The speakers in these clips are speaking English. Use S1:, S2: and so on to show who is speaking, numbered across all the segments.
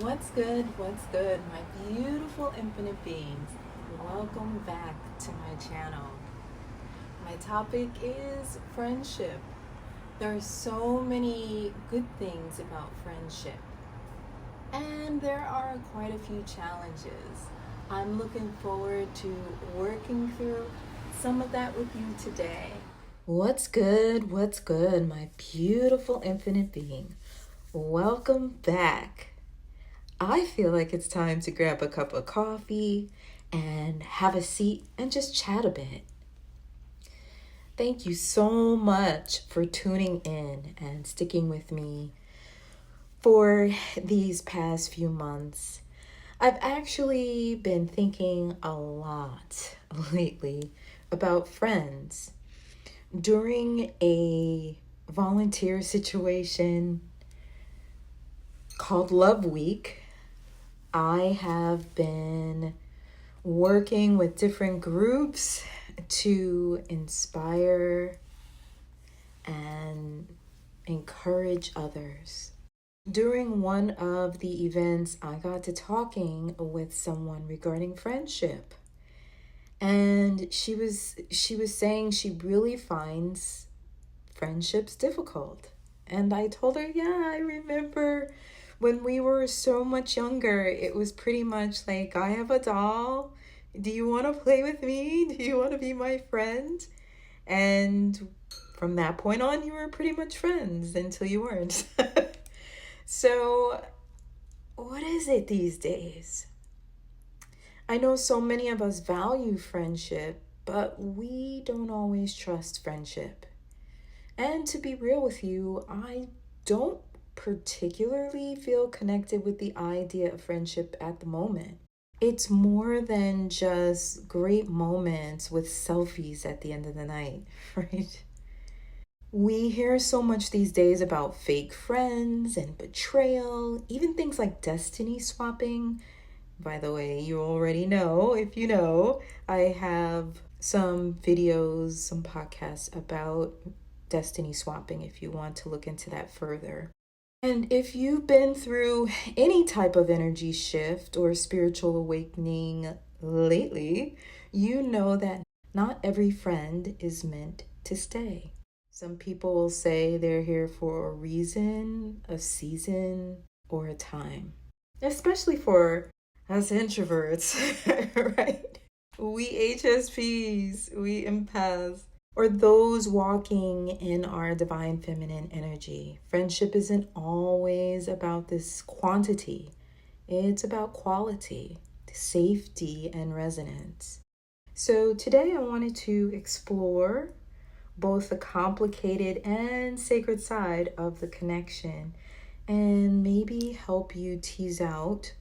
S1: What's good? What's good, my beautiful infinite beings? Welcome back to my channel. My topic is friendship. There are so many good things about friendship, and there are quite a few challenges. I'm looking forward to working through some of that with you today. What's good? What's good, my beautiful infinite being? Welcome back. I feel like it's time to grab a cup of coffee and have a seat and just chat a bit. Thank you so much for tuning in and sticking with me for these past few months. I've actually been thinking a lot lately about friends. During a volunteer situation called Love Week, I have been working with different groups to inspire and encourage others. During one of the events, I got to talking with someone regarding friendship. And she was saying she really finds friendships difficult. And I told her, yeah, I remember when we were so much younger, it was pretty much like, I have a doll. Do you want to play with me? Do you want to be my friend? And from that point on, you were pretty much friends until you weren't. So, what is it these days? I know so many of us value friendship, but we don't always trust friendship. And to be real with you, I don't particularly feel connected with the idea of friendship at the moment. It's more than just great moments with selfies at the end of the night, right? We hear so much these days about fake friends and betrayal, even things like destiny swapping. By the way, you already know, if you know, I have some videos, some podcasts about destiny swapping if you want to look into that further. And if you've been through any type of energy shift or spiritual awakening lately, you know that not every friend is meant to stay. Some people will say they're here for a reason, a season, or a time. Especially for us introverts, right? We HSPs, we empaths, or those walking in our divine feminine energy. Friendship isn't always about this quantity. It's about quality, safety, and resonance. So today I wanted to explore both the complicated and sacred side of the connection and maybe help you tease out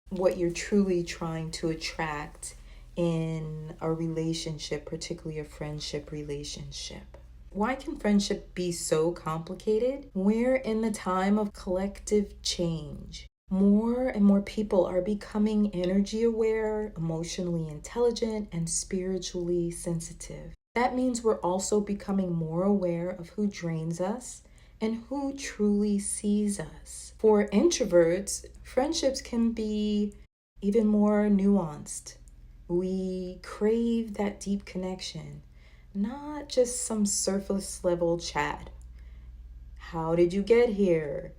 S1: what you're truly trying to attract in a relationship, particularly a friendship relationship. Why can friendship be so complicated? We're in the time of collective change. More and more people are becoming energy aware, emotionally intelligent, and spiritually sensitive. That means we're also becoming more aware of who drains us and who truly sees us. For introverts, friendships can be even more nuanced. We crave that deep connection, not just some surface level chat. How did you get here?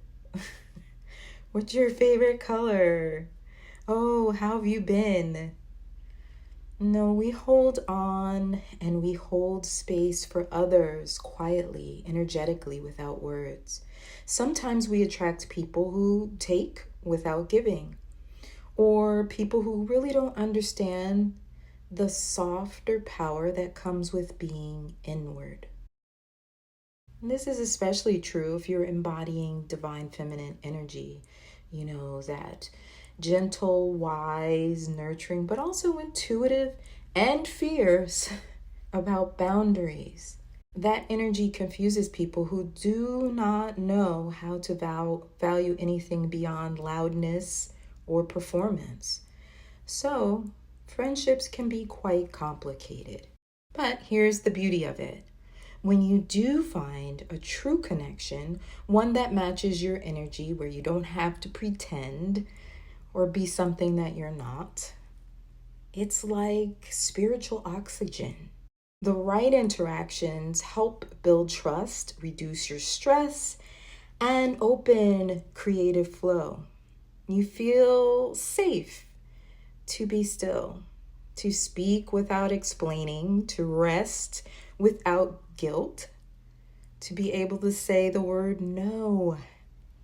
S1: What's your favorite color? Oh, how have you been? No, we hold on and we hold space for others quietly, energetically, without words. Sometimes we attract people who take without giving, or people who really don't understand the softer power that comes with being inward. And this is especially true if you're embodying divine feminine energy, that gentle, wise, nurturing, but also intuitive and fierce about boundaries. That energy confuses people who do not know how to value anything beyond loudness or performance. So, friendships can be quite complicated. But here's the beauty of it. When you do find a true connection, one that matches your energy, where you don't have to pretend, or be something that you're not. It's like spiritual oxygen. The right interactions help build trust, reduce your stress, and open creative flow. You feel safe to be still, to speak without explaining, to rest without guilt, to be able to say the word no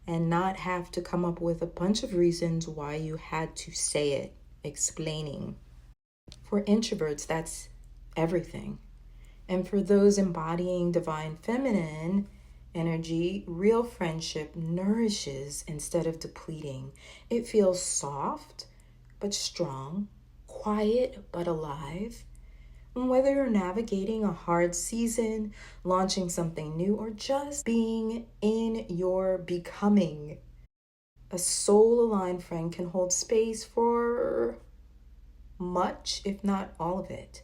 S1: and not have to come up with a bunch of reasons why you had to say it, explaining. For introverts, that's everything. And for those embodying divine feminine energy, real friendship nourishes instead of depleting. It feels soft but strong, quiet but alive. And whether you're navigating a hard season, launching something new, or just being in your becoming, a soul-aligned friend can hold space for much, if not all of it.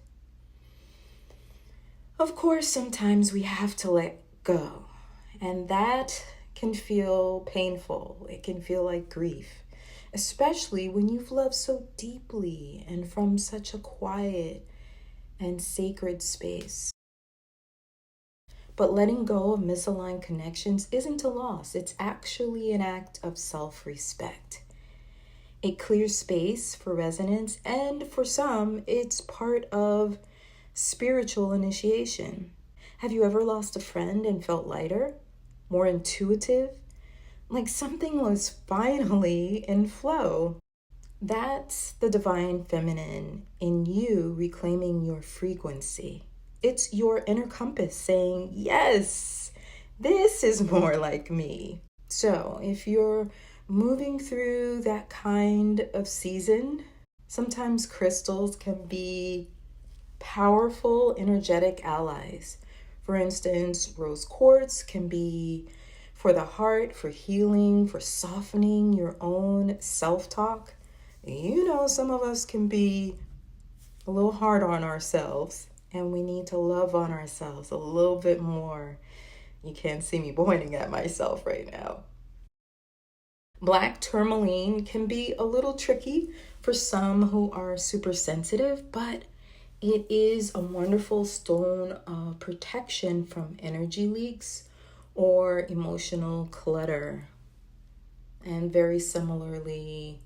S1: Of course, sometimes we have to let go, and that can feel painful. It can feel like grief, especially when you've loved so deeply and from such a quiet and sacred space. But letting go of misaligned connections isn't a loss. It's actually an act of self-respect. It clears space for resonance, and for some, it's part of spiritual initiation. Have you ever lost a friend and felt lighter, more intuitive, like something was finally in flow? That's the divine feminine in you reclaiming your frequency. It's your inner compass saying, yes, this is more like me. So if you're moving through that kind of season, sometimes crystals can be powerful, energetic allies. For instance, rose quartz can be for the heart, for healing, for softening your own self-talk. You know, some of us can be a little hard on ourselves, and we need to love on ourselves a little bit more. You can't see me pointing at myself right now. Black tourmaline can be a little tricky for some who are super sensitive, but it is a wonderful stone of protection from energy leaks or emotional clutter. And very similarly,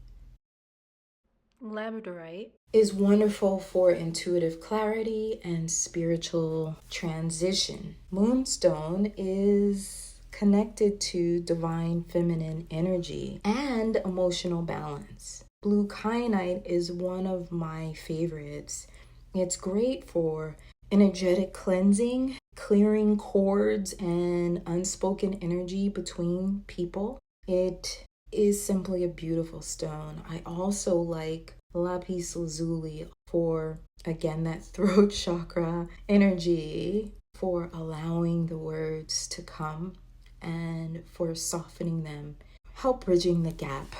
S1: labradorite is wonderful for intuitive clarity and spiritual transition. Moonstone is connected to divine feminine energy and emotional balance. Blue kyanite is one of my favorites. It's great for energetic cleansing, clearing cords and unspoken energy between people. It is simply a beautiful stone. I also like lapis lazuli for, again, that throat chakra energy, for allowing the words to come and for softening them, help bridging the gap.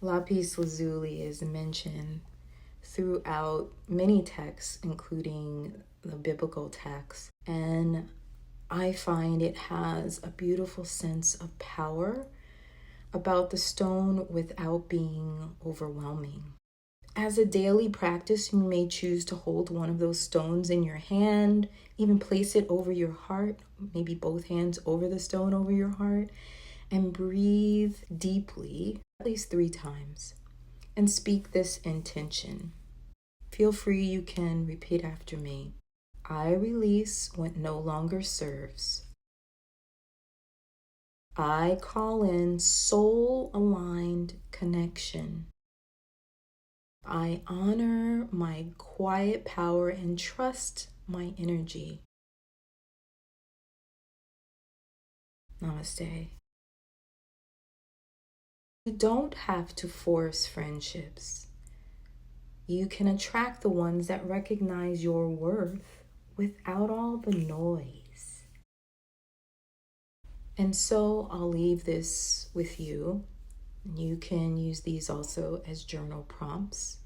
S1: Lapis lazuli is mentioned throughout many texts, including the biblical texts, and I find it has a beautiful sense of power about the stone without being overwhelming. As a daily practice, you may choose to hold one of those stones in your hand, even place it over your heart, maybe both hands over the stone over your heart, and breathe deeply, at least 3 times, and speak this intention. Feel free, you can repeat after me. I release what no longer serves. I call in soul-aligned connection. I honor my quiet power and trust my energy. Namaste. You don't have to force friendships. You can attract the ones that recognize your worth without all the noise. And so I'll leave this with you. You can use these also as journal prompts.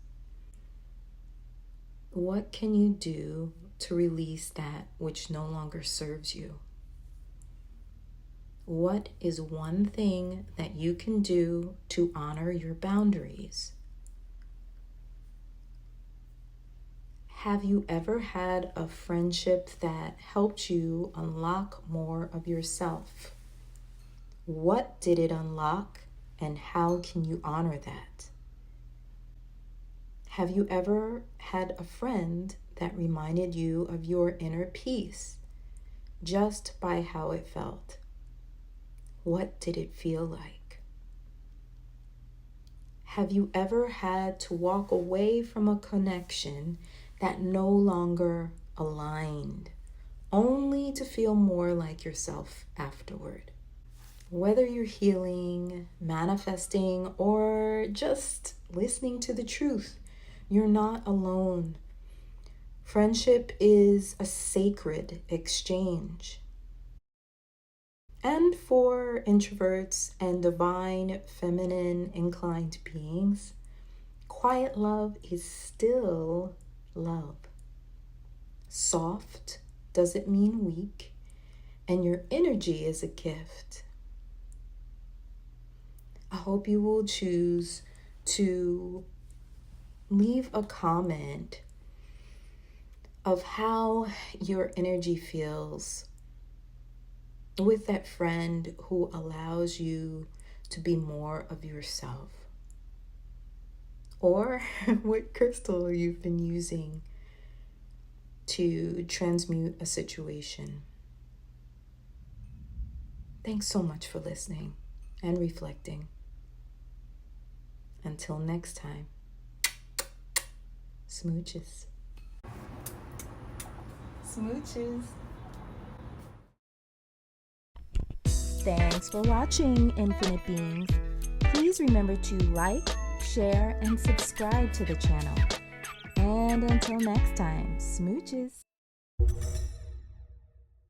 S1: What can you do to release that which no longer serves you? What is one thing that you can do to honor your boundaries? Have you ever had a friendship that helped you unlock more of yourself? What did it unlock, and how can you honor that? Have you ever had a friend that reminded you of your inner peace just by how it felt? What did it feel like? Have you ever had to walk away from a connection that no longer aligned, only to feel more like yourself afterward? Whether you're healing, manifesting, or just listening to the truth, you're not alone. Friendship is a sacred exchange. And for introverts and divine feminine inclined beings, quiet love is still love. Soft doesn't mean weak, and your energy is a gift. I hope you will choose to leave a comment of how your energy feels with that friend who allows you to be more of yourself, or what crystal you've been using to transmute a situation. Thanks so much for listening and reflecting. Until next time, smooches. Smooches. Thanks for watching, Infinite Beings. Please remember to like, share, and subscribe to the channel. And until next time, smooches.